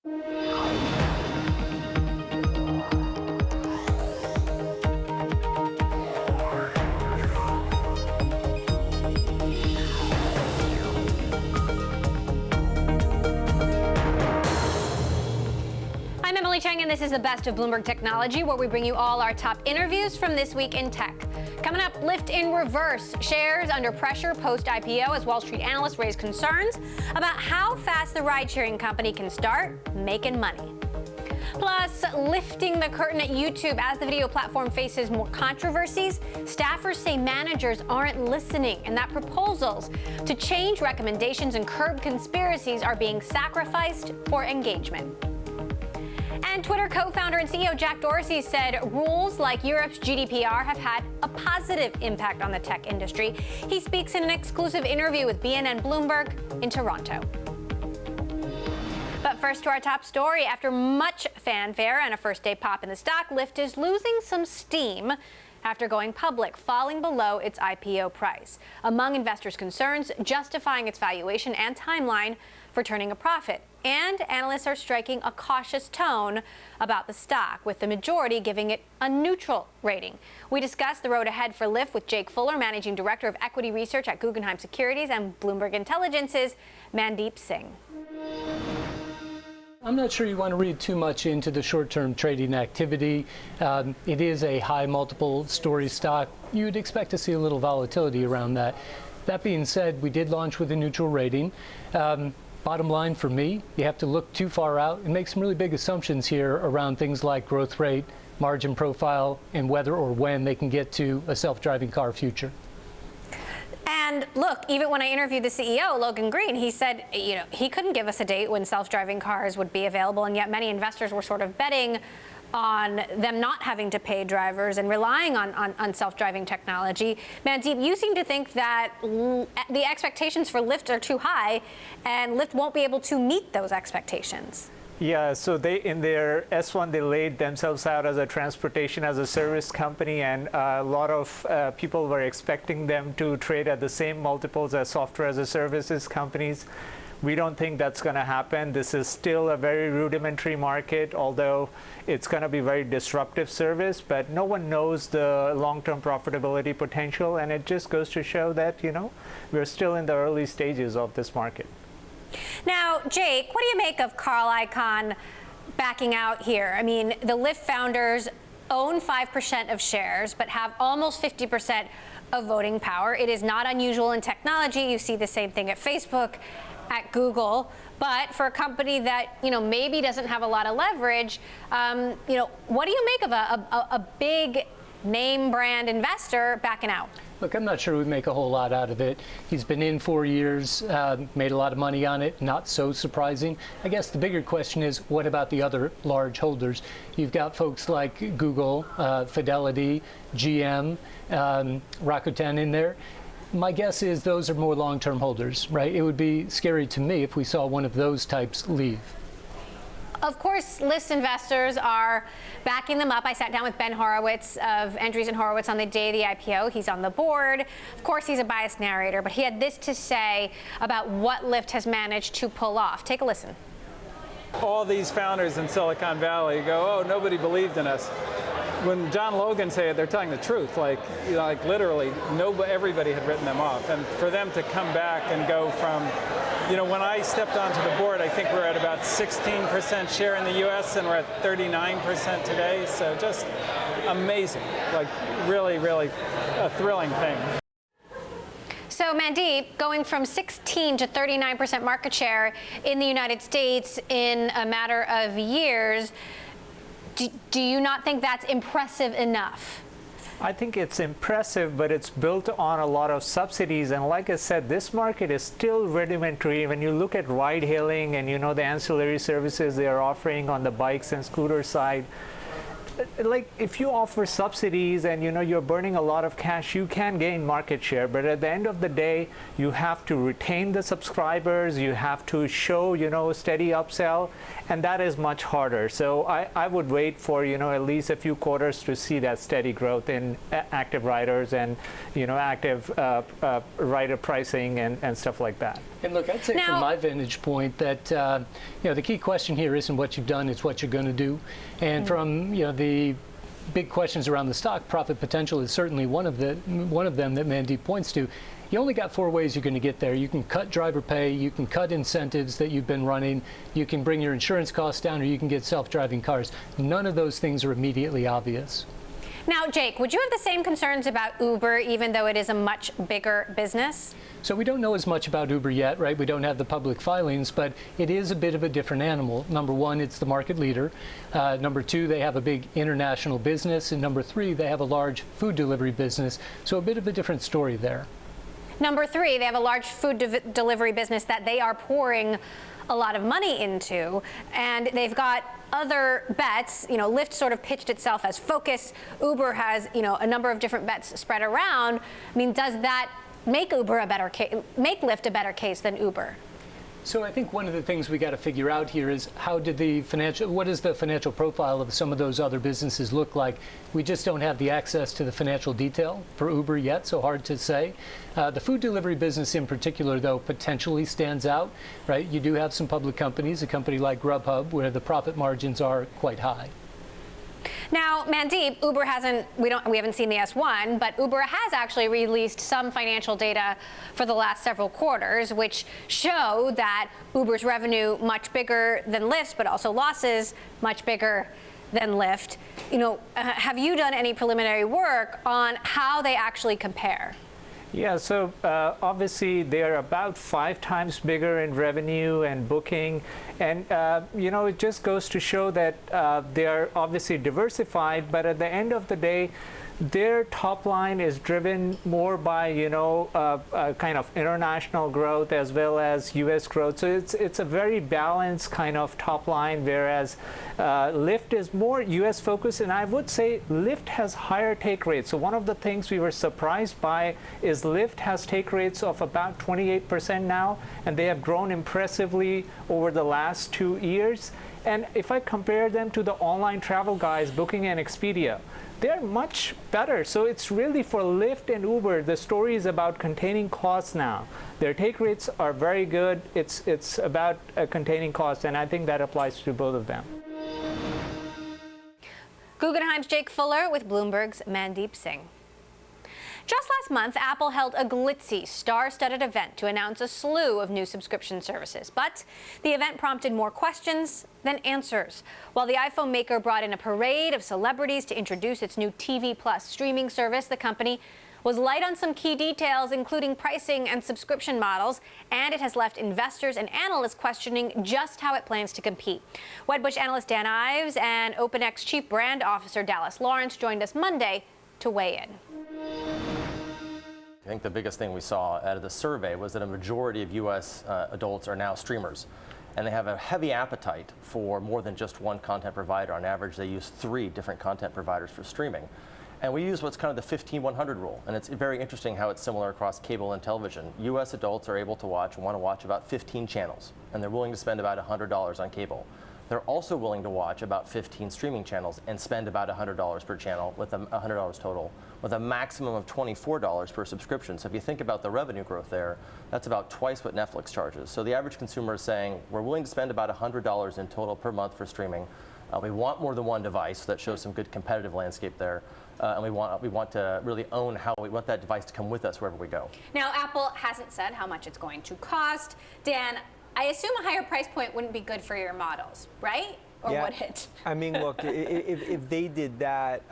I'm Emily Chang, and this is the best of Bloomberg Technology, where we bring you all our top interviews from this week in tech. Coming up, Lyft in reverse. Shares under pressure post-IPO as Wall Street analysts raise concerns about how fast the ride-sharing company can start making money. Plus, lifting the curtain at YouTube as the video platform faces more controversies. Staffers say managers aren't listening and that proposals to change recommendations and curb conspiracies are being sacrificed for engagement. And Twitter co-founder and CEO Jack Dorsey said rules like Europe's GDPR have had a positive impact on the tech industry. He speaks in an exclusive interview with BNN Bloomberg in Toronto. But first to our top story. After much fanfare and a first-day pop in the stock, Lyft is losing some steam after going public, falling below its IPO price. Among investors' concerns, justifying its valuation and timeline for turning a profit. And analysts are striking a cautious tone about the stock, with the majority giving it a neutral rating. We discuss the road ahead for Lyft with Jake Fuller, Managing Director of Equity Research at Guggenheim Securities, and Bloomberg Intelligence's Mandeep Singh. I'm not sure you want to read too much into the short-term trading activity. It is a high multiple story stock. You'd expect to see a little volatility around that. That being said, we did launch with a neutral rating. Bottom line for me, you have to look too far out and make some really big assumptions here around things like growth rate, margin profile, and whether or when they can get to a self-driving car future. And look, even when I interviewed the CEO, Logan Green, he said, he couldn't give us a date when self-driving cars would be available, and yet many investors were sort of betting on them not having to pay drivers and relying on self-driving technology. Mandeep, you seem to think that the expectations for Lyft are too high, and Lyft won't be able to meet those expectations. Yeah, so in their S1, they laid themselves out as a transportation as a service company, and a lot of people were expecting them to trade at the same multiples as software as a services companies. We don't think that's going to happen. This is still a very rudimentary market, although it's going to be very disruptive service, but no one knows the long-term profitability potential, and it just goes to show that, we're still in the early stages of this market. Now, Jake, what do you make of Carl Icahn backing out here? I mean, the Lyft founders own 5% of shares, but have almost 50% of voting power. It is not unusual in technology. You see the same thing at Facebook, at Google. But for a company that, maybe doesn't have a lot of leverage, what do you make of a big name brand investor backing out? Look, I'm not sure we make a whole lot out of it. He's been in 4 years, made a lot of money on it, not so surprising. I guess the bigger question is, what about the other large holders? You've got folks like Google, Fidelity, GM, Rakuten in there. My guess is those are more long-term holders, right? It would be scary to me if we saw one of those types leave. Of course, Lyft investors are backing them up. I sat down with Ben Horowitz of Andreessen Horowitz on the day of the IPO. He's on the board. Of course, he's a biased narrator, but he had this to say about what Lyft has managed to pull off. Take a listen. All these founders in Silicon Valley go, oh, nobody believed in us. When John Logan said it, they're telling the truth. Like literally, everybody had written them off. And for them to come back and go from, when I stepped onto the board, I think we're at about 16% share in the U.S. and we're at 39% today. So just amazing, really, really a thrilling thing. So Mandeep, going from 16 to 39% market share in the United States in a matter of years, do you not think that's impressive enough? I think it's impressive, but it's built on a lot of subsidies. And like I said, this market is still rudimentary. When you look at ride hailing and the ancillary services they are offering on the bikes and scooter side, like if you offer subsidies and you're burning a lot of cash, you can gain market share. But at the end of the day, you have to retain the subscribers, you have to show steady upsell, and that is much harder. So I would wait for at least a few quarters to see that steady growth in active riders and active rider pricing and stuff like that. And look, I'd say from my vantage point that the key question here isn't what you've done, it's what you're going to do. And from the big questions around the stock, profit potential is certainly one of them that Mandeep points to. You only got 4 ways you're going to get there. You can cut driver pay, you can cut incentives that you've been running, you can bring your insurance costs down, or you can get self-driving cars. None of those things are immediately obvious. Now, Jake, would you have the same concerns about Uber, even though it is a much bigger business? So we don't know as much about Uber yet, right? We don't have the public filings, but it is a bit of a different animal. Number one, it's the market leader. Number two, they have a big international business. And number three, they have a large food delivery business. So a bit of a different story there. Number three, they have a large food delivery business that they are pouring a lot of money into, and they've got other bets. Lyft sort of pitched itself as focus. Uber has, a number of different bets spread around. I mean, does that make Lyft a better case than Uber? So I think one of the things we got to figure out here is what does the financial profile of some of those other businesses look like? We just don't have the access to the financial detail for Uber yet, so hard to say. The food delivery business in particular, though, potentially stands out, right? You do have some public companies, a company like Grubhub, where the profit margins are quite high. Now, Mandeep, we haven't seen the S1, but Uber has actually released some financial data for the last several quarters, which show that Uber's revenue much bigger than Lyft's, but also losses much bigger than Lyft. Have you done any preliminary work on how they actually compare? Yeah, so obviously they're about 5 times bigger in revenue and booking. And, it just goes to show that they're obviously diversified, but at the end of the day, their top line is driven more by, kind of international growth as well as U.S. growth. So it's a very balanced kind of top line, whereas Lyft is more U.S. focused. And I would say Lyft has higher take rates. So one of the things we were surprised by is Lyft has take rates of about 28% now, and they have grown impressively over the last 2 years. And if I compare them to the online travel guys, Booking and Expedia, they're much better. So it's really for Lyft and Uber, the story is about containing costs now. Their take rates are very good. It's about containing costs, and I think that applies to both of them. Guggenheim's Jake Fuller with Bloomberg's Mandeep Singh. Just last month, Apple held a glitzy, star-studded event to announce a slew of new subscription services. But the event prompted more questions than answers. While the iPhone maker brought in a parade of celebrities to introduce its new TV Plus streaming service, the company was light on some key details, including pricing and subscription models, and it has left investors and analysts questioning just how it plans to compete. Wedbush analyst Dan Ives and OpenX chief brand officer Dallas Lawrence joined us Monday to weigh in. I think the biggest thing we saw out of the survey was that a majority of U.S. Adults are now streamers, and they have a heavy appetite for more than just one content provider. On average, they use 3 different content providers for streaming. And we use what's kind of the 15-100 rule, and it's very interesting how it's similar across cable and television. U.S. adults are able to want to watch about 15 channels, and they're willing to spend about $100 on cable. They're also willing to watch about 15 streaming channels and spend about $100 per channel, with $100 total, with a maximum of $24 per subscription. So if you think about the revenue growth there, that's about twice what Netflix charges. So the average consumer is saying, we're willing to spend about $100 in total per month for streaming. We want more than one device, so that shows some good competitive landscape there. And we want to really own how we want that device to come with us wherever we go. Now, Apple hasn't said how much it's going to cost. Dan, I assume a higher price point wouldn't be good for your models, right? Or would it? I mean, look, if they did that,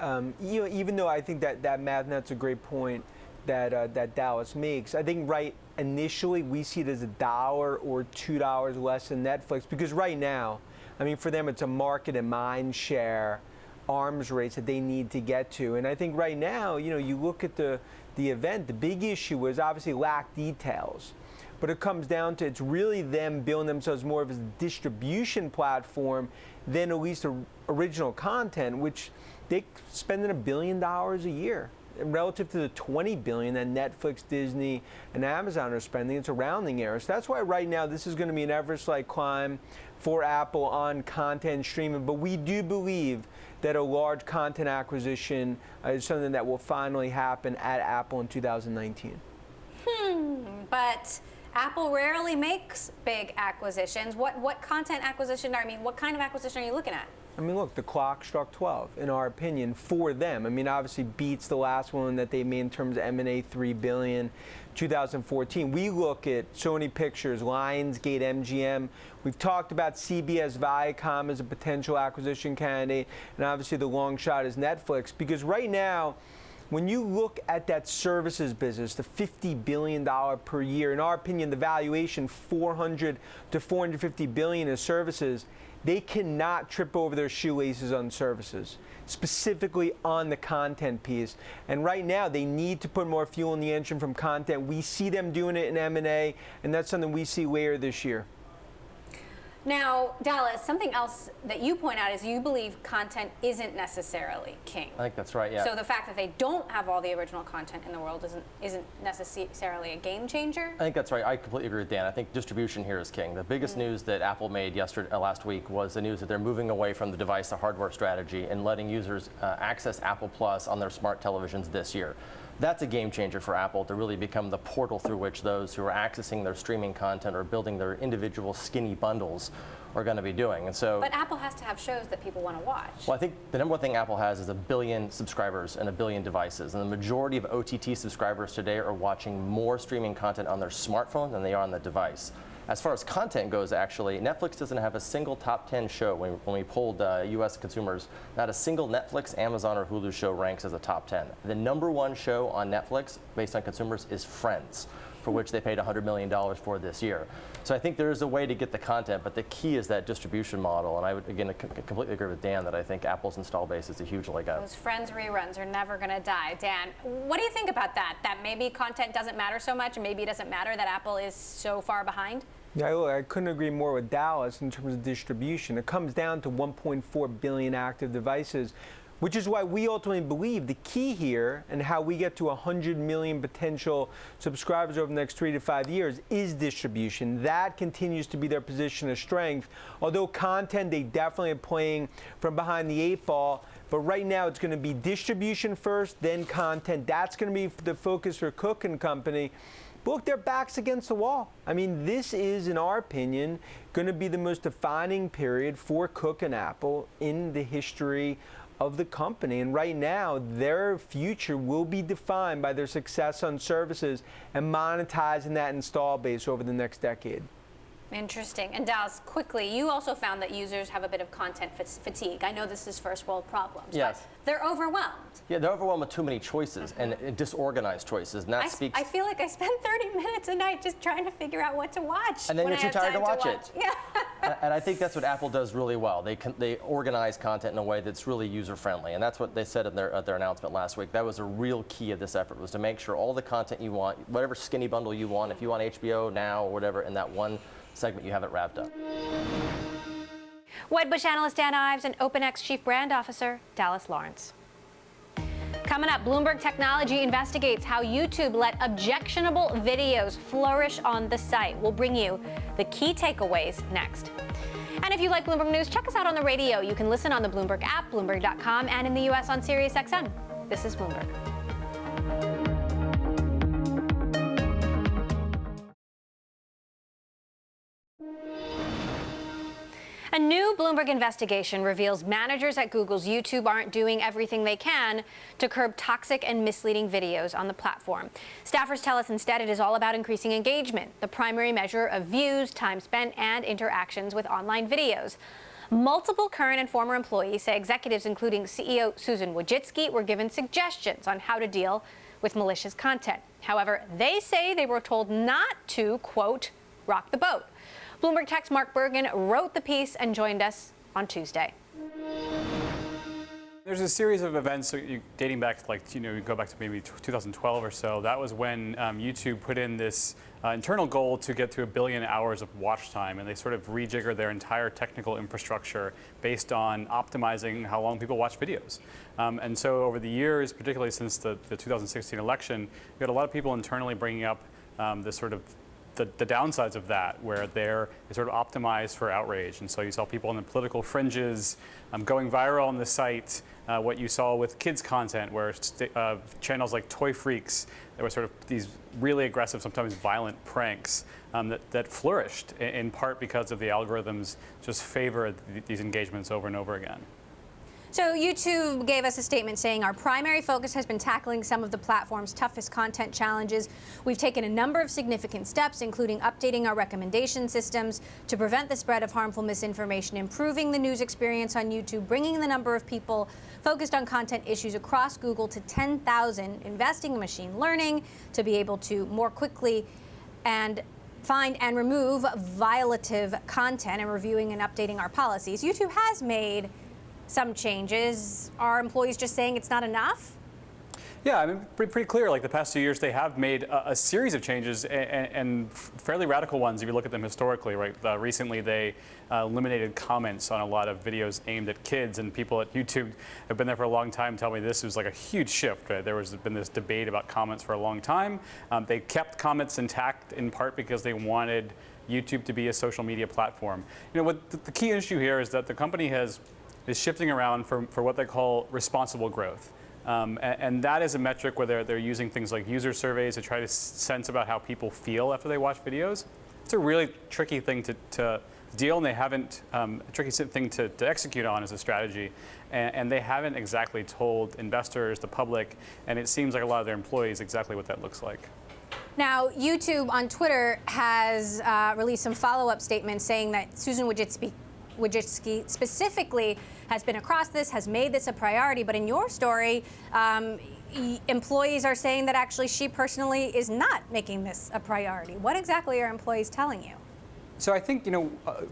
even though I think that math, that's a great point that Dallas makes. I think initially we see it as $1 or $2 less than Netflix, because right now, I mean, for them it's a market and mind share arms race that they need to get to. And I think right now, you look at the event, the big issue was obviously lack details. But it comes down to it's really them building themselves more of a distribution platform than at least original content, which they're spending $1 billion a year. And relative to the $20 billion that Netflix, Disney, and Amazon are spending, it's a rounding error. So that's why right now this is going to be an Everest-like climb for Apple on content streaming. But we do believe that a large content acquisition is something that will finally happen at Apple in 2019. But Apple rarely makes big acquisitions. What content acquisition, what kind of acquisition are you looking at? I mean, look, the clock struck 12, in our opinion, for them. I mean, obviously beats the last one that they made in terms of M&A, $3 billion, 2014. We look at Sony Pictures, Lionsgate, MGM. We've talked about CBS Viacom as a potential acquisition candidate, and obviously the long shot is Netflix, because right now, when you look at that services business, the $50 billion per year, in our opinion, the valuation, $400 to $450 billion is services, they cannot trip over their shoelaces on services, specifically on the content piece. And right now, they need to put more fuel in the engine from content. We see them doing it in M&A, and that's something we see later this year. Now, Dallas, something else that you point out is you believe content isn't necessarily king. I think that's right, yeah. So the fact that they don't have all the original content in the world isn't necessarily a game changer? I think that's right. I completely agree with Dan. I think distribution here is king. The biggest news that Apple made last week was the news that they're moving away from the device to hardware strategy and letting users access Apple Plus on their smart televisions this year. That's a game changer for Apple to really become the portal through which those who are accessing their streaming content or building their individual skinny bundles are going to be doing. And so, but Apple has to have shows that people want to watch. Well, I think the number one thing Apple has is 1 billion subscribers and 1 billion devices. And the majority of OTT subscribers today are watching more streaming content on their smartphone than they are on the device. As far as content goes, actually, Netflix doesn't have a single top 10 show. When we polled US consumers, not a single Netflix, Amazon, or Hulu show ranks as a top 10. The number one show on Netflix, based on consumers, is Friends, for which they paid $100 million for this year. So I think there is a way to get the content, but the key is that distribution model. And I would, again, completely agree with Dan that I think Apple's install base is a huge leg up. Those Friends reruns are never going to die. Dan, what do you think about that? That maybe content doesn't matter so much, and maybe it doesn't matter that Apple is so far behind? Yeah, look, I couldn't agree more with Dallas in terms of distribution. It comes down to 1.4 billion active devices, which is why we ultimately believe the key here and how we get to 100 million potential subscribers over the next 3 to 5 years is distribution. That continues to be their position of strength. Although content, they definitely are playing from behind the 8 ball. But right now, it's going to be distribution first, then content. That's going to be the focus for Cook and Company. But look, their back's against the wall. I mean, this is, in our opinion, going to be the most defining period for Cook and Apple in the history of the company. And right now, their future will be defined by their success on services and monetizing that install base over the next decade. Interesting. And Dallas, quickly, you also found that users have a bit of content fatigue. I know this is first world problems, yes, but they're overwhelmed. Yeah, they're overwhelmed with too many choices and disorganized choices. And that I feel like I spend 30 minutes a night just trying to figure out what to watch. And then you're too tired to watch it. Yeah. And I think that's what Apple does really well. They organize content in a way that's really user-friendly. And that's what they said at their announcement last week. That was a real key of this effort, was to make sure all the content you want, whatever skinny bundle you want, if you want HBO Now or whatever, in that one segment, you have it wrapped up. Wedbush analyst Dan Ives and OpenX chief brand officer Dallas Lawrence. Coming up, Bloomberg Technology investigates how YouTube let objectionable videos flourish on the site. We'll bring you the key takeaways next. And if you like Bloomberg News, check us out on the radio. You can listen on the Bloomberg app, Bloomberg.com, and in the U.S. on SiriusXM. This is Bloomberg. A new Bloomberg investigation reveals managers at Google's YouTube aren't doing everything they can to curb toxic and misleading videos on the platform. Staffers tell us instead it is all about increasing engagement, the primary measure of views, time spent, and interactions with online videos. Multiple current and former employees say executives, including CEO Susan Wojcicki, were given suggestions on how to deal with malicious content. However, they say they were told not to, quote, rock the boat. Bloomberg Tech's Mark Bergen wrote the piece and joined us on Tuesday. There's a series of events dating back to you go back to maybe 2012 or so. That was when YouTube put in this internal goal to get to 1 billion hours of watch time, and they sort of rejiggered their entire technical infrastructure based on optimizing how long people watch videos. And so over the years, particularly since the 2016 election, we had a lot of people internally bringing up this sort of the downsides of that, where they're sort of optimized for outrage. And so you saw people on the political fringes going viral on the site. What you saw with kids content, where channels like Toy Freaks, there were sort of these really aggressive, sometimes violent pranks that flourished in part because of the algorithms just favor these engagements over and over again. So YouTube gave us a statement saying our primary focus has been tackling some of the platform's toughest content challenges. We've taken a number of significant steps, including updating our recommendation systems to prevent the spread of harmful misinformation, improving the news experience on YouTube, bringing the number of people focused on content issues across Google to 10,000, investing in machine learning to be able to more quickly and find and remove violative content, and reviewing and updating our policies. YouTube has made some changes. Are employees just saying it's not enough? Yeah, I mean, pretty clear. Like the past 2 years, they have made a series of changes and fairly radical ones if you look at them historically, right? Recently, they eliminated comments on a lot of videos aimed at kids, and people at YouTube have been there for a long time tell me this was like a huge shift. Right? There was been this debate about comments for a long time. They kept comments intact in part because they wanted YouTube to be a social media platform. You know, what the key issue here is that the company is shifting around for what they call responsible growth. And that is a metric where they're using things like user surveys to try to sense about how people feel after they watch videos. It's a really tricky thing to deal, and they haven't, a tricky thing to execute on as a strategy. And they haven't exactly told investors, the public, and it seems like a lot of their employees exactly what that looks like. Now, YouTube on Twitter has released some follow-up statements saying that Susan Wojcicki specifically has been across this, has made this a priority. But in your story, employees are saying that actually she personally is not making this a priority. What exactly are employees telling you? So I think,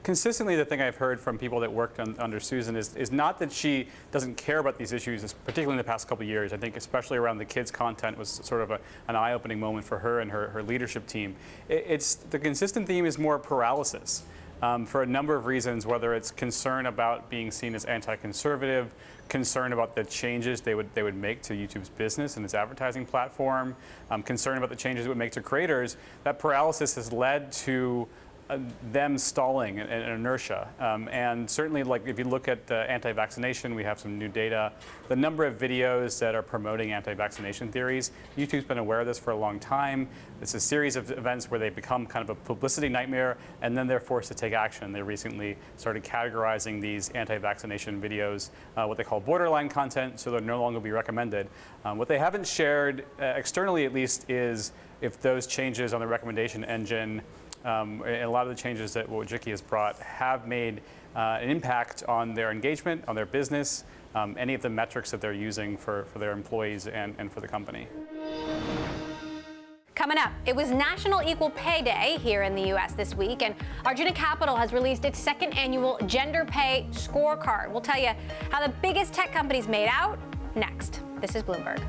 consistently the thing I've heard from people that worked under Susan is not that she doesn't care about these issues, particularly in the past couple of years. I think especially around the kids' content was sort of an eye-opening moment for her and her leadership team. It's the consistent theme is more paralysis. For a number of reasons, whether it's concern about being seen as anti-conservative, concern about the changes they would make to YouTube's business and its advertising platform, concern about the changes it would make to creators. That paralysis has led to them stalling and inertia. And certainly, like if you look at anti-vaccination, we have some new data. The number of videos that are promoting anti-vaccination theories, YouTube's been aware of this for a long time. It's a series of events where they become kind of a publicity nightmare, and then they're forced to take action. They recently started categorizing these anti-vaccination videos, what they call borderline content, so they'll no longer be recommended. What they haven't shared, externally at least, is if those changes on the recommendation engine and a lot of the changes that Wojcicki has brought have made an impact on their engagement, on their business, any of the metrics that they're using for their employees and for the company. Coming up, it was National Equal Pay Day here in the U.S. this week, and Arjuna Capital has released its second annual gender pay scorecard. We'll tell you how the biggest tech companies made out next. This is Bloomberg.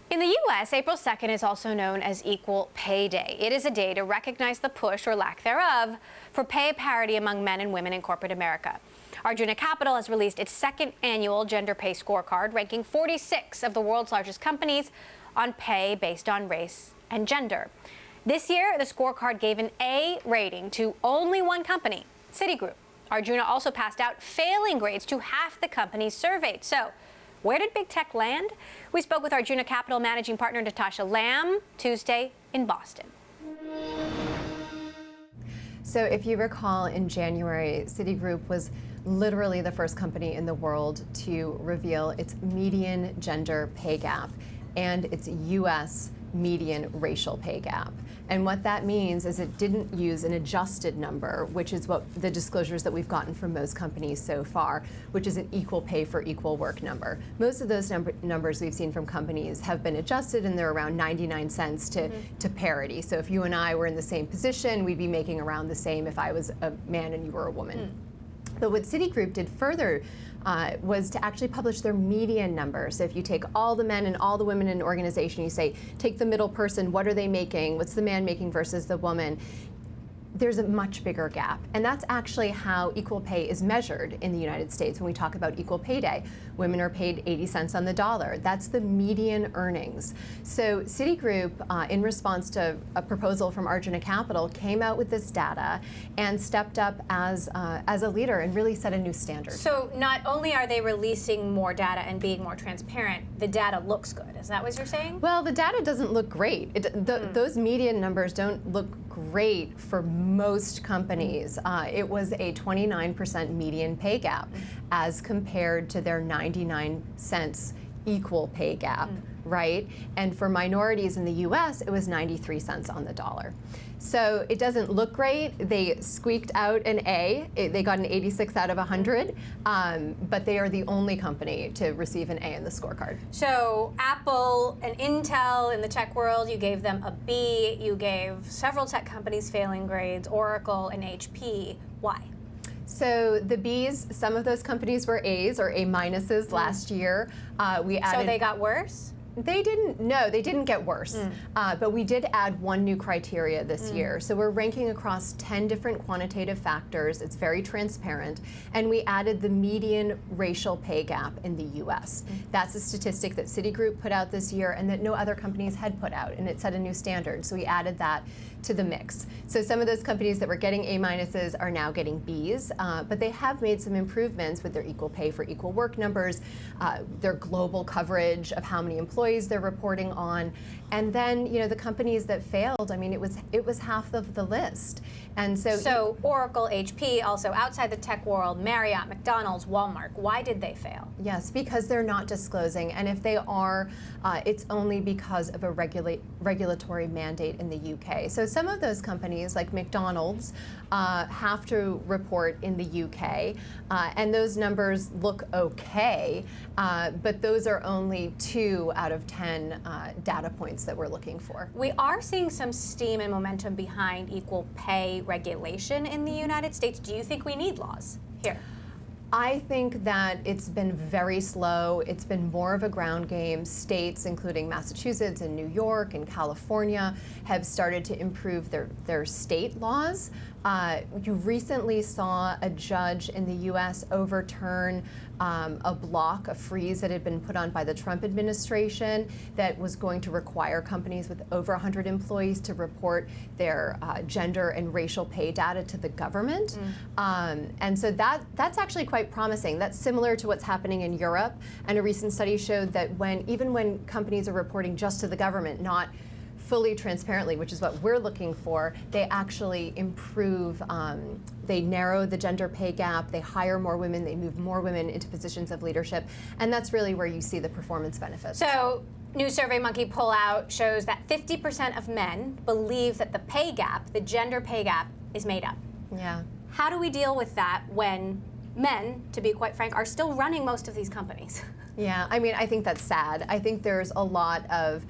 In the U.S., April 2nd is also known as Equal Pay Day. It is a day to recognize the push, or lack thereof, for pay parity among men and women in corporate America. Arjuna Capital has released its second annual gender pay scorecard, ranking 46 of the world's largest companies on pay based on race and gender. This year, the scorecard gave an A rating to only one company, Citigroup. Arjuna also passed out failing grades to half the companies surveyed. So, where did big tech land? We spoke with Arjuna Capital managing partner Natasha Lamb Tuesday in Boston. So if you recall, in January, Citigroup was literally the first company in the world to reveal its median gender pay gap and its U.S. median racial pay gap. And what that means is it didn't use an adjusted number, which is what the disclosures that we've gotten from most companies so far, which is an equal pay for equal work number. Most of those numbers we've seen from companies have been adjusted, and they're around 99 cents to parity. So if you and I were in the same position, we'd be making around the same if I was a man and you were a woman. But what Citigroup did further was to actually publish their median number. So if you take all the men and all the women in an organization, you say, take the middle person, what are they making? What's the man making versus the woman? There's a much bigger gap. And that's actually how equal pay is measured in the United States when we talk about Equal Pay Day. women are paid 80 cents on the dollar. That's the median earnings. So Citigroup, in response to a proposal from Arjuna Capital, came out with this data and stepped up as a leader and really set a new standard. So not only are they releasing more data and being more transparent, the data looks good. Is that what you're saying? Well, the data doesn't look great. Those median numbers don't look great for most companies. It was a 29% median pay gap as compared to their 99 cents equal pay gap, right? And for minorities in the US, it was 93 cents on the dollar. So it doesn't look great. They squeaked out an A. They got an 86 out of 100, but they are the only company to receive an A in the scorecard. So Apple and Intel in the tech world, you gave them a B. You gave several tech companies failing grades, Oracle and HP. Why? So the Bs, some of those companies were As or A minuses last year. We added. So they got worse? They didn't, no, they didn't get worse. But we did add one new criteria this year. So we're ranking across 10 different quantitative factors. It's very transparent. And we added the median racial pay gap in the US. That's a statistic that Citigroup put out this year and that no other companies had put out. And it set a new standard. So we added that to the mix. So some of those companies that were getting A minuses are now getting Bs, but they have made some improvements with their equal pay for equal work numbers, their global coverage of how many employees they're reporting on, and then the companies that failed. I mean, it was half of the list, and so Oracle, HP, also outside the tech world, Marriott, McDonald's, Walmart. Why did they fail? Yes, because they're not disclosing, and if they are, it's only because of a regulatory mandate in the UK. So some of those companies, like McDonald's, have to report in the UK, and those numbers look okay, but those are only 2 out of 10 data points that we're looking for. We are seeing some steam and momentum behind equal pay regulation in the United States. Do you think we need laws here? I think that it's been very slow. It's been more of a ground game. States, including Massachusetts and New York and California, have started to improve their state laws. You recently saw a judge in the U.S. overturn a freeze that had been put on by the Trump administration that was going to require companies with over 100 employees to report their gender and racial pay data to the government. And so that's actually quite promising. That's similar to what's happening in Europe. And a recent study showed that even when companies are reporting just to the government, not fully transparently, which is what we're looking for, they actually improve, they narrow the gender pay gap, they hire more women, they move more women into positions of leadership, and that's really where you see the performance benefits. So, new SurveyMonkey poll out shows that 50% of men believe that the pay gap, the gender pay gap, is made up. Yeah. How do we deal with that when men, to be quite frank, are still running most of these companies? Yeah, I mean, I think that's sad. I think there's a lot of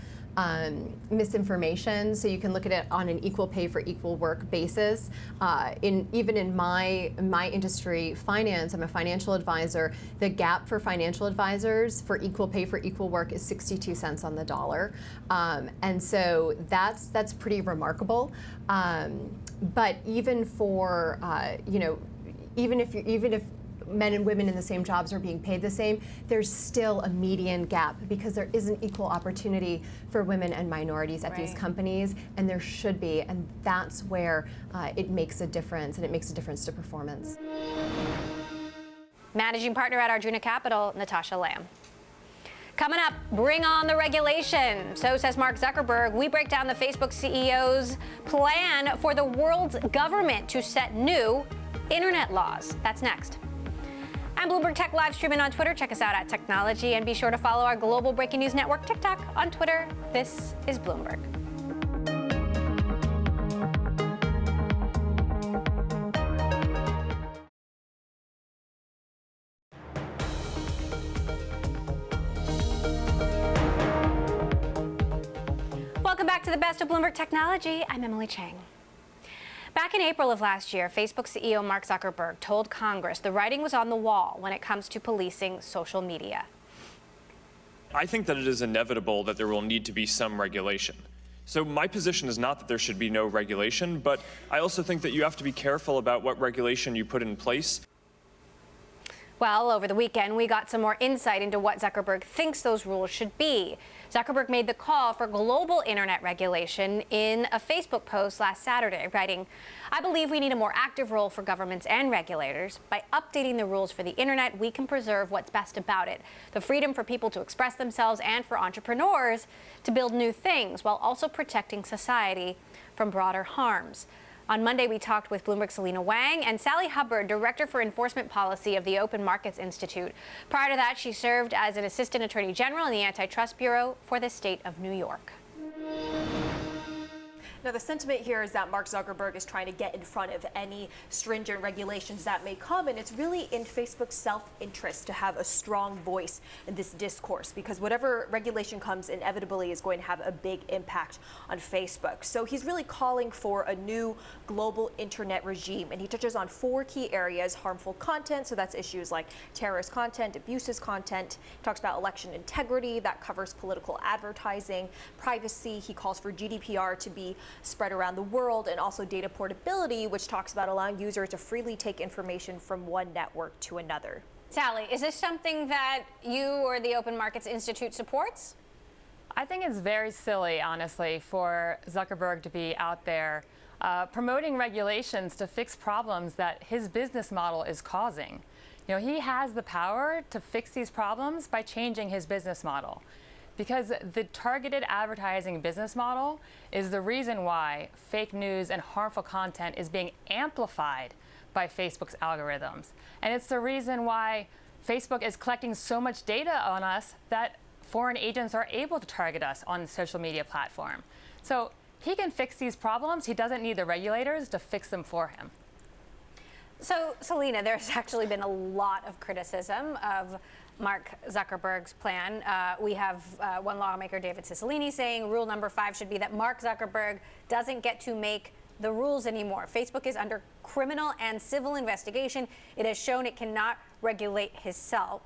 misinformation, so you can look at it on an equal pay for equal work basis. Even in my industry, finance, I'm a financial advisor, the gap for financial advisors for equal pay for equal work is 62 cents on the dollar. And so that's pretty remarkable. But even for, even if men and women in the same jobs are being paid the same, there's still a median gap because there isn't equal opportunity for women and minorities at these companies, and there should be, and that's where it makes a difference, and it makes a difference to performance. Managing partner at Arjuna Capital, Natasha Lamb. Coming up, bring on the regulation. So says Mark Zuckerberg. We break down the Facebook CEO's plan for the world's government to set new internet laws. That's next. I'm Bloomberg Tech live streaming on Twitter. Check us out at Technology, and be sure to follow our global breaking news network, TikTok, on Twitter. This is Bloomberg. Welcome back to the best of Bloomberg Technology. I'm Emily Chang. Back in April of last year, Facebook CEO Mark Zuckerberg told Congress the writing was on the wall when it comes to policing social media. I think that it is inevitable that there will need to be some regulation. So my position is not that there should be no regulation, but I also think that you have to be careful about what regulation you put in place. Well, over the weekend, we got some more insight into what Zuckerberg thinks those rules should be. Zuckerberg made the call for global internet regulation in a Facebook post last Saturday, writing, "I believe we need a more active role for governments and regulators. By updating the rules for the internet, we can preserve what's best about it, the freedom for people to express themselves and for entrepreneurs to build new things while also protecting society from broader harms." On Monday, we talked with Bloomberg's Selena Wang and Sally Hubbard, Director for Enforcement Policy of the Open Markets Institute. Prior to that, she served as an Assistant Attorney General in the Antitrust Bureau for the state of New York. Now, the sentiment here is that Mark Zuckerberg is trying to get in front of any stringent regulations that may come, and it's really in Facebook's self-interest to have a strong voice in this discourse, because whatever regulation comes inevitably is going to have a big impact on Facebook. So he's really calling for a new global internet regime, and he touches on 4 key areas: harmful content, so that's issues like terrorist content, abuses content. He talks about election integrity, that covers political advertising, privacy. He calls for GDPR to be spread around the world, and also data portability, which talks about allowing users to freely take information from one network to another. Sally, is this something that you or the Open Markets Institute supports? I think it's very silly, honestly, for Zuckerberg to be out there promoting regulations to fix problems that his business model is causing. You know, he has the power to fix these problems by changing his business model, because the targeted advertising business model is the reason why fake news and harmful content is being amplified by Facebook's algorithms. And it's the reason why Facebook is collecting so much data on us that foreign agents are able to target us on the social media platform. So he can fix these problems. He doesn't need the regulators to fix them for him. So, Selena, there's actually been a lot of criticism of Mark Zuckerberg's plan. We have one lawmaker, David Cicilline, saying rule number 5 should be that Mark Zuckerberg doesn't get to make the rules anymore. Facebook is under criminal and civil investigation. It has shown it cannot regulate itself.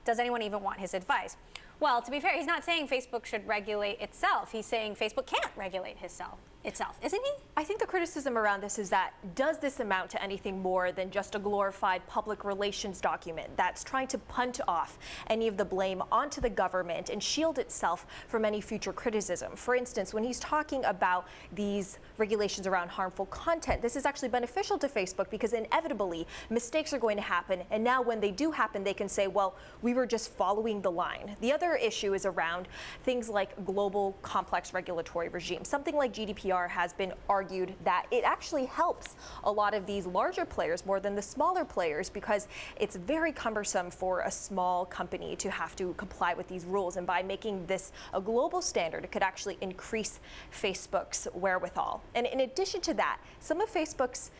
Does anyone even want his advice? Well, to be fair, he's not saying Facebook should regulate itself. He's saying Facebook can't regulate itself, isn't he? I think the criticism around this is that, does this amount to anything more than just a glorified public relations document that's trying to punt off any of the blame onto the government and shield itself from any future criticism? For instance, when he's talking about these regulations around harmful content, this is actually beneficial to Facebook, because inevitably mistakes are going to happen, and now when they do happen, they can say, well, we were just following the line. The other issue is around things like global complex regulatory regimes. Something like GDPR has been argued that it actually helps a lot of these larger players more than the smaller players, because it's very cumbersome for a small company to have to comply with these rules. And by making this a global standard, it could actually increase Facebook's wherewithal. And in addition to that, some of Facebook's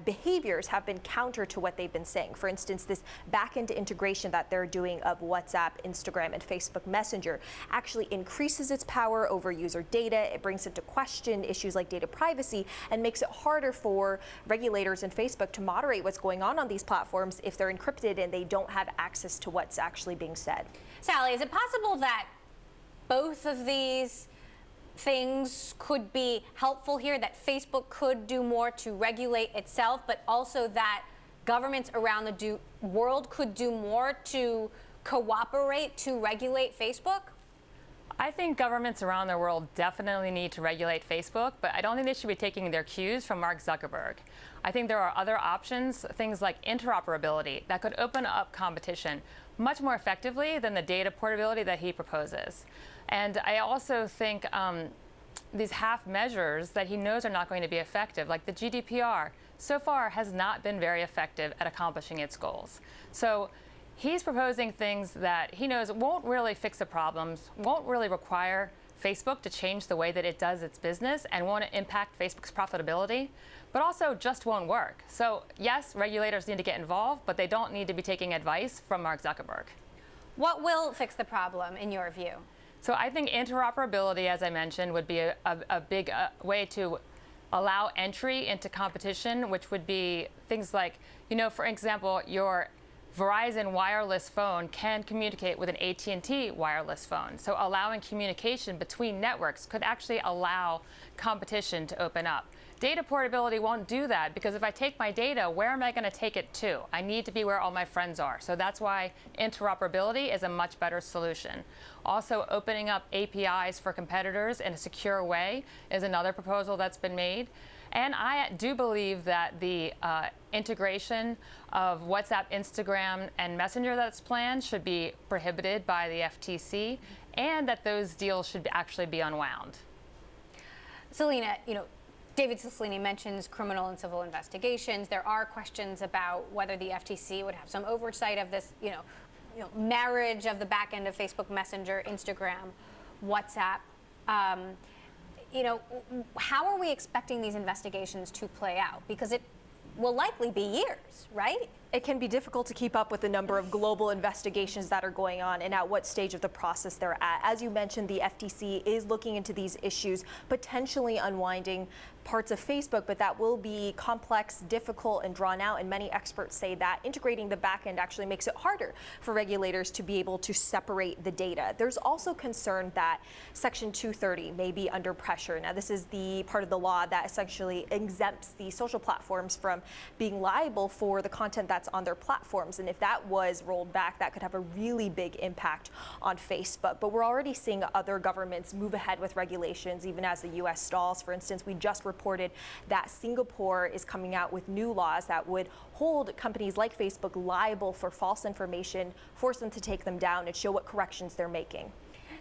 behaviors have been counter to what they've been saying. For instance, this back-end integration that they're doing of WhatsApp, Instagram, and Facebook Messenger actually increases its power over user data. It brings into question issues like data privacy and makes it harder for regulators and Facebook to moderate what's going on these platforms if they're encrypted and they don't have access to what's actually being said. Sally, is it possible that both of these things could be helpful here, that Facebook could do more to regulate itself, but also that governments around the world could do more to cooperate to regulate Facebook? I think governments around the world definitely need to regulate Facebook, but I don't think they should be taking their cues from Mark Zuckerberg. I think there are other options, things like interoperability, that could open up competition much more effectively than the data portability that he proposes. And I also think these half measures that he knows are not going to be effective, like the GDPR, so far has not been very effective at accomplishing its goals. So he's proposing things that he knows won't really fix the problems, won't really require Facebook to change the way that it does its business, and won't impact Facebook's profitability, but also just won't work. So yes, regulators need to get involved, but they don't need to be taking advice from Mark Zuckerberg. What will fix the problem, in your view? So I think interoperability, as I mentioned, would be a big way to allow entry into competition, which would be things like, you know, for example, your Verizon wireless phone can communicate with an AT&T wireless phone. So allowing communication between networks could actually allow competition to open up. Data portability won't do that, because if I take my data, where am I going to take it to? I need to be where all my friends are. So that's why interoperability is a much better solution. Also, opening up APIs for competitors in a secure way is another proposal that's been made. And I do believe that the integration of WhatsApp, Instagram, and Messenger that's planned should be prohibited by the FTC, and that those deals should actually be unwound. Selena, David Cicilline mentions criminal and civil investigations. There are questions about whether the FTC would have some oversight of this, marriage of the back end of Facebook Messenger, Instagram, WhatsApp. How are we expecting these investigations to play out? Because it will likely be years, right? It can be difficult to keep up with the number of global investigations that are going on and at what stage of the process they're at. As you mentioned, the FTC is looking into these issues, potentially unwinding parts of Facebook, but that will be complex, difficult, and drawn out. And many experts say that integrating the back end actually makes it harder for regulators to be able to separate the data. There's also concern that Section 230 may be under pressure. Now, this is the part of the law that essentially exempts the social platforms from being liable for the content that's on their platforms. And if that was rolled back, that could have a really big impact on Facebook. But we're already seeing other governments move ahead with regulations, even as the U.S. stalls. For instance, we just reported that Singapore is coming out with new laws that would hold companies like Facebook liable for false information, force them to take them down, and show what corrections they're making.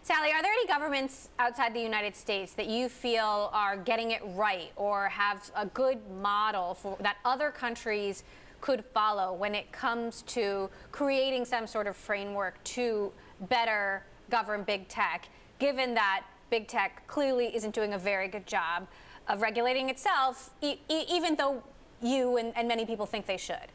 Sally, are there any governments outside the United States that you feel are getting it right or have a good model for that other countries could follow when it comes to creating some sort of framework to better govern big tech, given that big tech clearly isn't doing a very good job of regulating itself, even though you and many people think they should?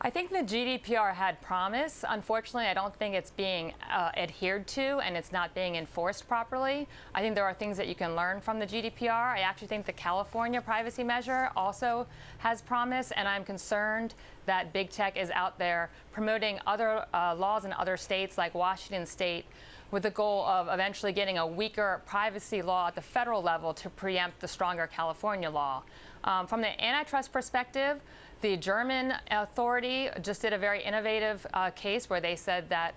I think the GDPR had promise. Unfortunately, I don't think it's being adhered to, and it's not being enforced properly. I think there are things that you can learn from the GDPR. I actually think the California privacy measure also has promise, and I'm concerned that big tech is out there promoting other laws in other states like Washington State, with the goal of eventually getting a weaker privacy law at the federal level to preempt the stronger California law. From the antitrust perspective, the German authority just did a very innovative case where they said that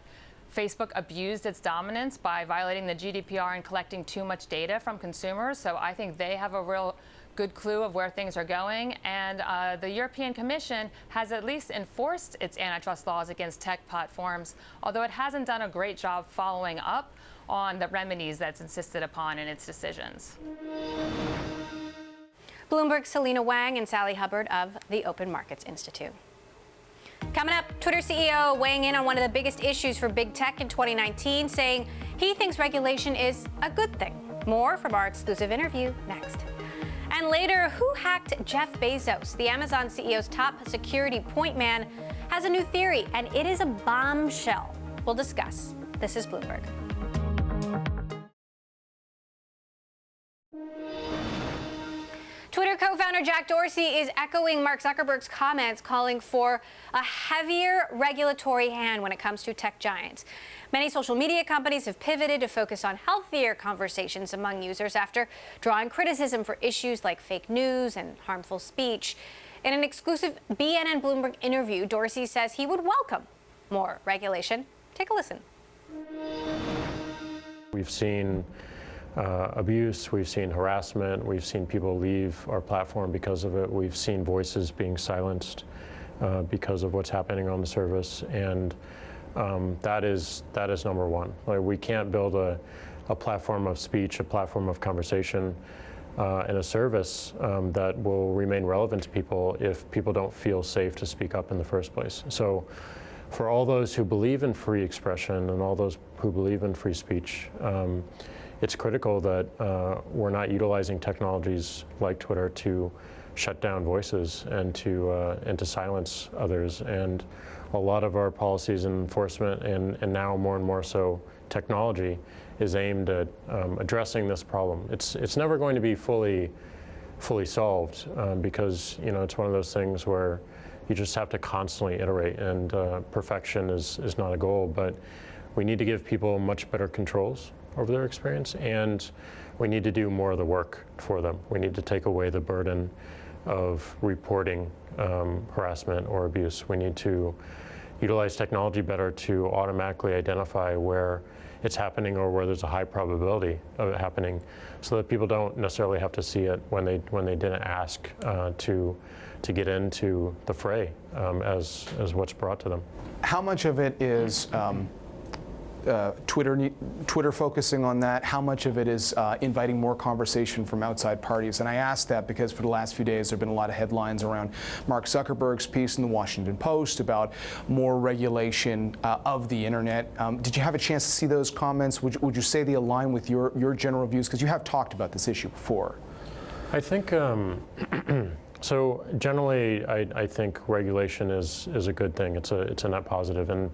Facebook abused its dominance by violating the GDPR and collecting too much data from consumers. So I think they have a real good clue of where things are going. And the European Commission has at least enforced its antitrust laws against tech platforms, although it hasn't done a great job following up on the remedies that's insisted upon in its decisions. Bloomberg's Selena Wang and Sally Hubbard of the Open Markets Institute. Coming up, Twitter CEO weighing in on one of the biggest issues for big tech in 2019, saying he thinks regulation is a good thing. More from our exclusive interview next. And later, who hacked Jeff Bezos? The Amazon CEO's top security point man has a new theory, and it is a bombshell. We'll discuss. This is Bloomberg. Twitter co-founder Jack Dorsey is echoing Mark Zuckerberg's comments, calling for a heavier regulatory hand when it comes to tech giants. Many social media companies have pivoted to focus on healthier conversations among users after drawing criticism for issues like fake news and harmful speech. In an exclusive BNN Bloomberg interview, Dorsey says he would welcome more regulation. Take a listen. We've seen abuse, we've seen harassment, we've seen people leave our platform because of it, we've seen voices being silenced because of what's happening on the service, and that is number one. Like, we can't build a platform of speech, a platform of conversation, and a service that will remain relevant to people if people don't feel safe to speak up in the first place. So for all those who believe in free expression and all those who believe in free speech, it's critical that we're not utilizing technologies like Twitter to shut down voices and to silence others. And a lot of our policies and enforcement, and now more and more so technology, is aimed at addressing this problem. It's never going to be fully solved because it's one of those things where you just have to constantly iterate, and perfection is not a goal. But we need to give people much better controls over their experience, and we need to do more of the work for them. We need to take away the burden of reporting harassment or abuse. We need to utilize technology better to automatically identify where it's happening or where there's a high probability of it happening, so that people don't necessarily have to see it when they didn't ask to get into the fray as what's brought to them. How much of it is Twitter focusing on that? How much of it is inviting more conversation from outside parties? And I ask that because for the last few days there have been a lot of headlines around Mark Zuckerberg's piece in the Washington Post about more regulation of the internet. Did you have a chance to see those comments? Would you say they align with your general views? Because you have talked about this issue before. I think so. Generally, I think regulation is a good thing. It's a net positive, and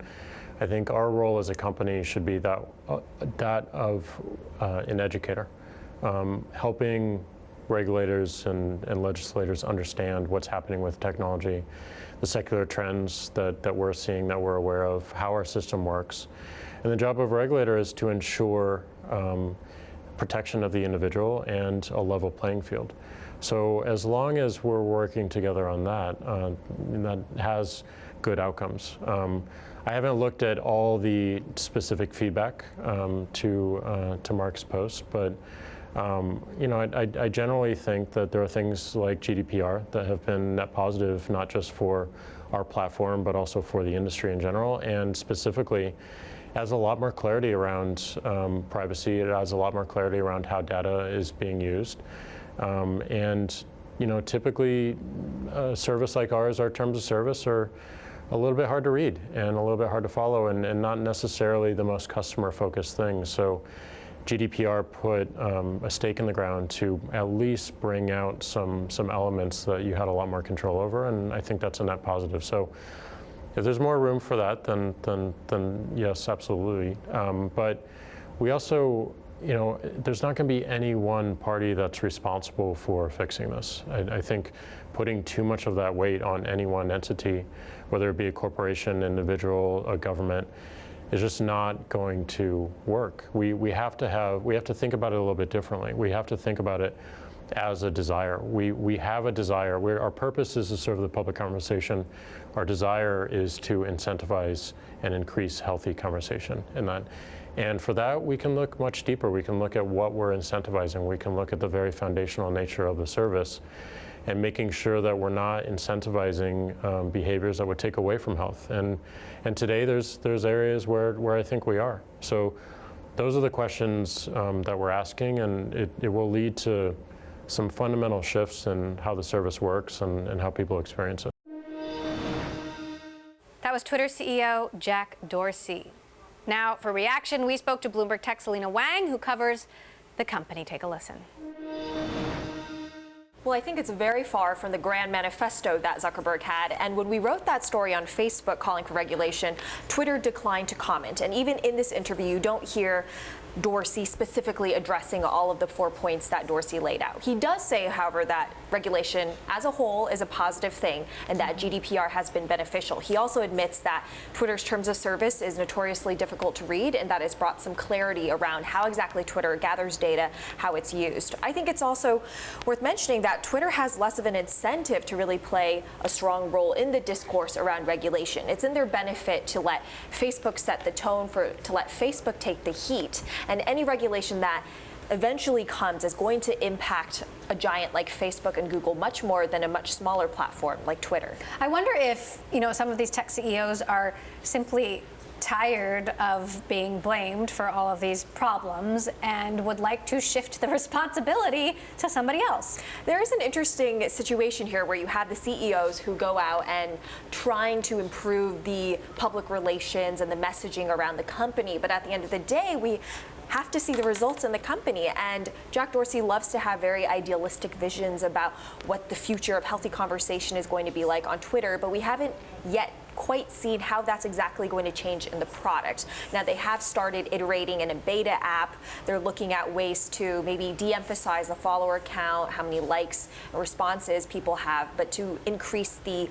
I think our role as a company should be that of an educator, helping regulators and legislators understand what's happening with technology, the secular trends that we're seeing, that we're aware of, how our system works. And the job of a regulator is to ensure protection of the individual and a level playing field. So as long as we're working together on that, that has good outcomes. I haven't looked at all the specific feedback to Mark's post, but I generally think that there are things like GDPR that have been net positive, not just for our platform, but also for the industry in general, and specifically adds a lot more clarity around privacy. It adds a lot more clarity around how data is being used. And typically a service like ours, our terms of service are a little bit hard to read and a little bit hard to follow, and not necessarily the most customer-focused thing. So GDPR put a stake in the ground to at least bring out some elements that you had a lot more control over, and I think that's a net positive. So if there's more room for that, then yes, absolutely. But we also, there's not going to be any one party that's responsible for fixing this. I think putting too much of that weight on any one entity, whether it be a corporation, individual, a government, is just not going to work. We have to think about it a little bit differently. We have to think about it as a desire. We have a desire. Our purpose is to serve the public conversation. Our desire is to incentivize and increase healthy conversation in that. And for that, we can look much deeper. We can look at what we're incentivizing. We can look at the very foundational nature of the service and making sure that we're not incentivizing behaviors that would take away from health. And today there's areas where I think we are. So those are the questions that we're asking, and it will lead to some fundamental shifts in how the service works and how people experience it. That was Twitter CEO Jack Dorsey. Now, for reaction, we spoke to Bloomberg Tech Selena Wang, who covers the company. Take a listen. Well, I think it's very far from the grand manifesto that Zuckerberg had. And when we wrote that story on Facebook calling for regulation, Twitter declined to comment. And even in this interview, you don't hear Dorsey specifically addressing all of the 4 points that Dorsey laid out. He does say, however, that regulation as a whole is a positive thing and that GDPR has been beneficial. He also admits that Twitter's terms of service is notoriously difficult to read and that it's brought some clarity around how exactly Twitter gathers data, how it's used. I think it's also worth mentioning that Twitter has less of an incentive to really play a strong role in the discourse around regulation. It's in their benefit to let Facebook set the tone, to let Facebook take the heat. And any regulation that eventually comes is going to impact a giant like Facebook and Google much more than a much smaller platform like Twitter. I wonder if, some of these tech CEOs are simply tired of being blamed for all of these problems and would like to shift the responsibility to somebody else. There is an interesting situation here where you have the CEOs who go out and trying to improve the public relations and the messaging around the company, but at the end of the day, we have to see the results in the company. And Jack Dorsey loves to have very idealistic visions about what the future of healthy conversation is going to be like on Twitter, but we haven't yet quite seen how that's exactly going to change in the product. Now, they have started iterating in a beta app. They're looking at ways to maybe de-emphasize the follower count, how many likes and responses people have, but to increase the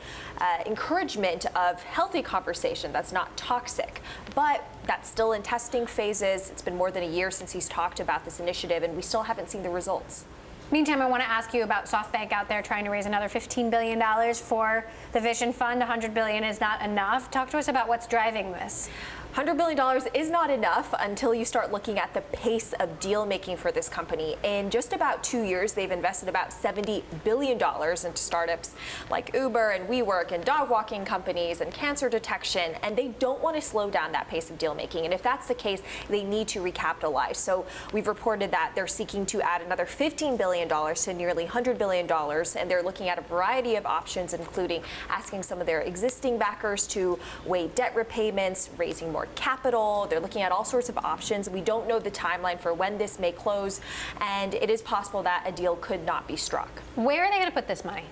encouragement of healthy conversation that's not toxic. But that's still in testing phases. It's been more than a year since he's talked about this initiative, and we still haven't seen the results. Meantime, I want to ask you about SoftBank out there trying to raise another $15 billion for the Vision Fund. $100 billion is not enough. Talk to us about what's driving this. $100 billion is not enough until you start looking at the pace of deal making for this company. In just about 2 years, they've invested about $70 billion into startups like Uber and WeWork and dog walking companies and cancer detection, and they don't want to slow down that pace of deal making. And if that's the case, they need to recapitalize. So we've reported that they're seeking to add another $15 billion to nearly $100 billion, and they're looking at a variety of options, including asking some of their existing backers to waive debt repayments, raising more capital. They're looking at all sorts of options. We don't know the timeline for when this may close, and it is possible that a deal could not be struck. Where are they going to put this money?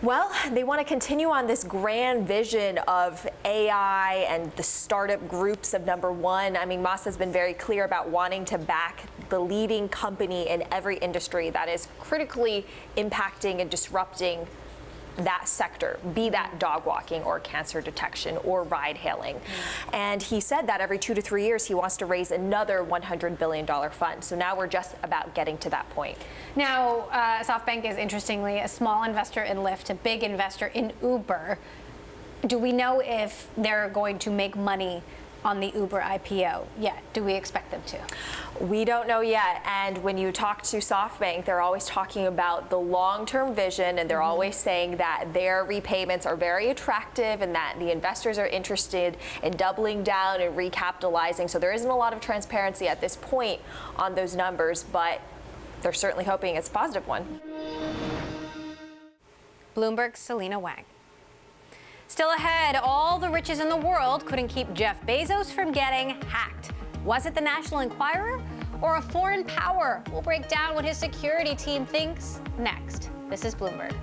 Well, they want to continue on this grand vision of AI and the startup groups of number one. I mean, Moss has been very clear about wanting to back the leading company in every industry that is critically impacting and disrupting that sector, be that dog walking or cancer detection or ride hailing. And he said that every 2 to 3 years he wants to raise another $100 billion fund. So now we're just about getting to that point. Now, SoftBank is interestingly a small investor in Lyft, a big investor in Uber. Do we know if they're going to make money on the Uber IPO yet? Do we expect them to? We don't know yet. And when you talk to SoftBank, they're always talking about the long-term vision, and they're always saying that their repayments are very attractive and that the investors are interested in doubling down and recapitalizing. So there isn't a lot of transparency at this point on those numbers, but they're certainly hoping it's a positive one. Bloomberg's Selena Wang. Still ahead, all the riches in the world couldn't keep Jeff Bezos from getting hacked. Was it the National Enquirer or a foreign power? We'll break down what his security team thinks next. This is Bloomberg.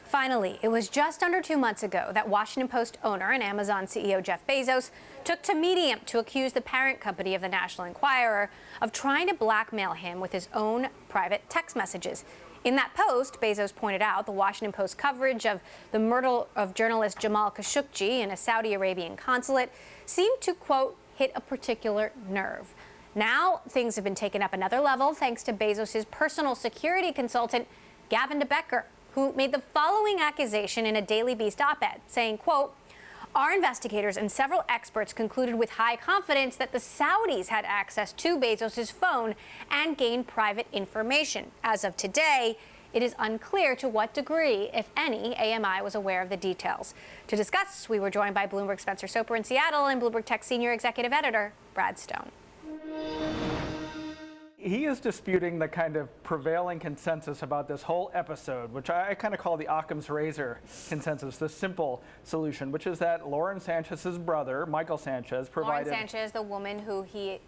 Finally, it was just under 2 months ago that Washington Post owner and Amazon CEO Jeff Bezos took to Medium to accuse the parent company of the National Enquirer of trying to blackmail him with his own private text messages. In that post, Bezos pointed out the Washington Post coverage of the murder of journalist Jamal Khashoggi in a Saudi Arabian consulate seemed to, quote, hit a particular nerve. Now, things have been taken up another level thanks to Bezos' personal security consultant, Gavin de Becker, who made the following accusation in a Daily Beast op-ed, saying, quote, our investigators and several experts concluded with high confidence that the Saudis had access to Bezos' phone and gained private information. As of today, it is unclear to what degree, if any, AMI was aware of the details. To discuss, we were joined by Bloomberg Spencer Soper in Seattle and Bloomberg Tech Senior Executive Editor Brad Stone. He is disputing the kind of prevailing consensus about this whole episode, which I kind of call the Occam's razor consensus, the simple solution, which is that Lauren Sanchez's brother, Michael Sanchez, provided... Lauren Sanchez, the woman who he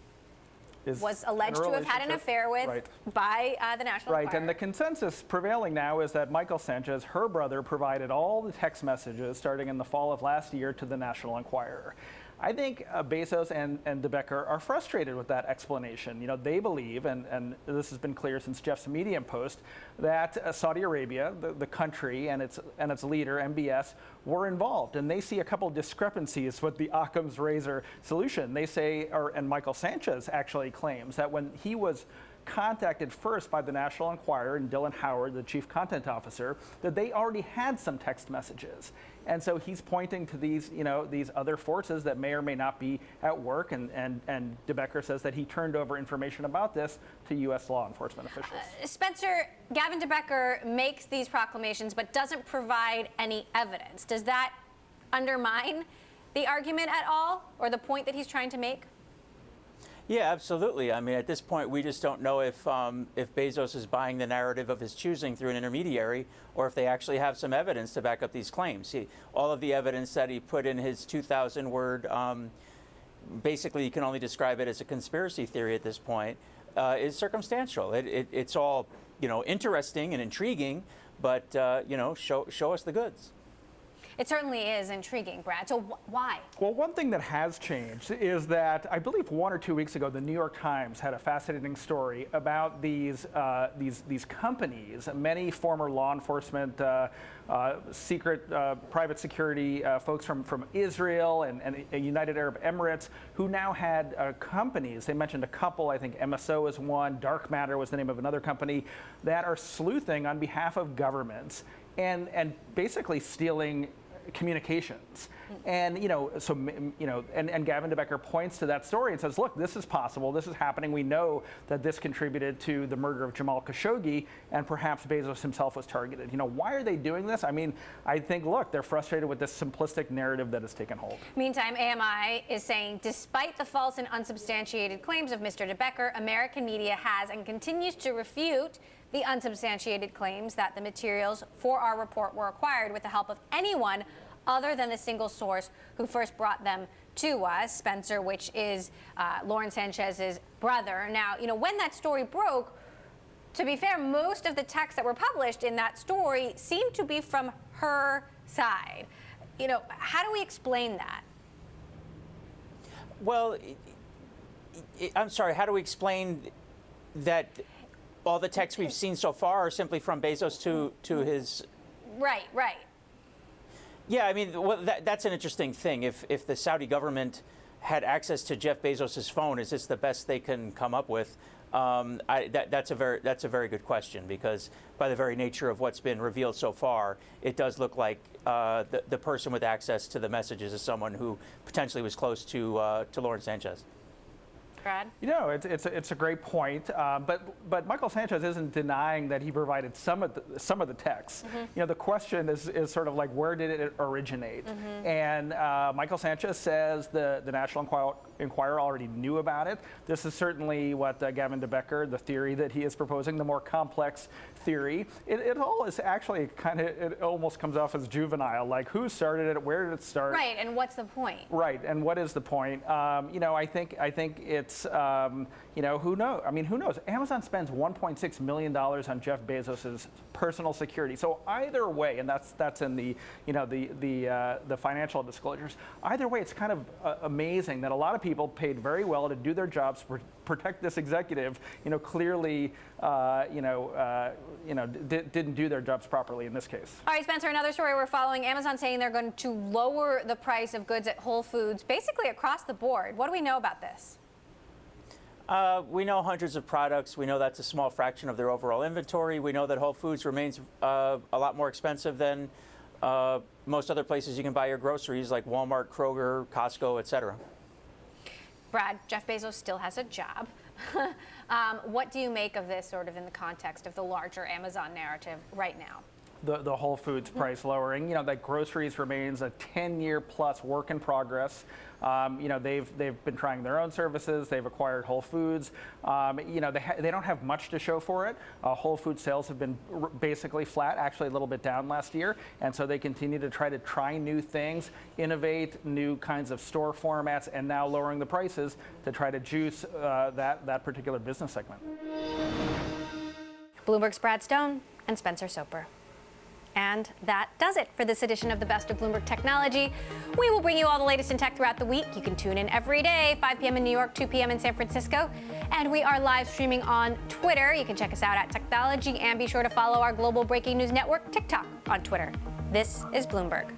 was alleged to have had an affair with by the National Enquirer. Right, and the consensus prevailing now is that Michael Sanchez, her brother, provided all the text messages starting in the fall of last year to the National Enquirer. I think Bezos and de Becker are frustrated with that explanation. You know, they believe, and this has been clear since Jeff's Medium post, that Saudi Arabia, the country and its leader, MBS, were involved. And they see a couple discrepancies with the Occam's razor solution. They say, and Michael Sanchez actually claims that when he was contacted first by the National Enquirer and Dylan Howard, the chief content officer, that they already had some text messages. And so he's pointing to these, these other forces that may or may not be at work. And de Becker says that he turned over information about this to U.S. law enforcement officials. Spencer, Gavin de Becker makes these proclamations but doesn't provide any evidence. Does that undermine the argument at all or the point that he's trying to make? Yeah, absolutely. I mean, at this point, we just don't know if Bezos is buying the narrative of his choosing through an intermediary or if they actually have some evidence to back up these claims. All of the evidence that he put in his 2,000-word, basically you can only describe it as a conspiracy theory at this point. is circumstantial. It's all, interesting and intriguing, but show us the goods. It certainly is intriguing, Brad. So why? Well, one thing that has changed is that I believe 1 or 2 weeks ago, the New York Times had a fascinating story about these companies. Many former law enforcement, secret, private security folks from Israel and United Arab Emirates, who now had companies. They mentioned a couple. I think MSO is one. Dark Matter was the name of another company that are sleuthing on behalf of governments and basically stealing communications. And and Gavin DeBecker points to that story and says, look, this is possible, this is happening. We know that this contributed to the murder of Jamal Khashoggi, and perhaps Bezos himself was targeted. Why are they doing this? I mean, I think, look, they're frustrated with this simplistic narrative that has taken hold. Meantime, AMI is saying, despite the false and unsubstantiated claims of Mr. DeBecker, American media has and continues to refute the unsubstantiated claims that the materials for our report were acquired with the help of anyone other than the single source who first brought them to us, Spencer, which is Lauren Sanchez's brother. Now, when that story broke, to be fair, most of the texts that were published in that story seemed to be from her side. How do we explain that? Well, I'm sorry, how do we explain that all the texts we've seen so far are simply from Bezos to his... Right. Yeah, I mean, well, that's an interesting thing. If the Saudi government had access to Jeff Bezos' phone, is this the best they can come up with? That's a very good question, because by the very nature of what's been revealed so far, it does look like the person with access to the messages is someone who potentially was close to Lauren Sanchez. Brad? It's a great point, but Michael Sanchez isn't denying that he provided some of the texts. The question is sort of like, where did it originate? And Michael Sanchez says the National Enquirer already knew about it. This is certainly what Gavin DeBecker, the theory that he is proposing, the more complex theory. It all is actually it almost comes off as juvenile, like who started it, where did it start? Right, and what's the point? Right, and what is the point? I think it's, who knows? I mean, who knows? Amazon spends $1.6 million on Jeff Bezos's personal security. So either way, and that's in the financial disclosures. Either way, it's kind of amazing that a lot of people paid very well to do their jobs, protect this executive. Clearly, didn't do their jobs properly in this case. All right, Spencer, another story we're following. Amazon saying they're going to lower the price of goods at Whole Foods, basically across the board. What do we know about this? We know hundreds of products. We know that's a small fraction of their overall inventory. We know that Whole Foods remains a lot more expensive than most other places you can buy your groceries, like Walmart, Kroger, Costco, etc. Brad, Jeff Bezos still has a job. What do you make of this sort of in the context of the larger Amazon narrative right now? The Whole Foods price lowering, that groceries remains a 10-year plus work in progress. They've been trying their own services. They've acquired Whole Foods. They don't have much to show for it. Whole Foods sales have been basically flat, actually a little bit down last year. And so they continue to try new things, innovate new kinds of store formats, and now lowering the prices to try to juice that particular business segment. Bloomberg's Brad Stone and Spencer Soper. And that does it for this edition of the Best of Bloomberg Technology. We will bring you all the latest in tech throughout the week. You can tune in every day, 5 p.m. in New York, 2 p.m. in San Francisco. And we are live streaming on Twitter. You can check us out at Technology, and be sure to follow our global breaking news network, TikTok, on Twitter. This is Bloomberg.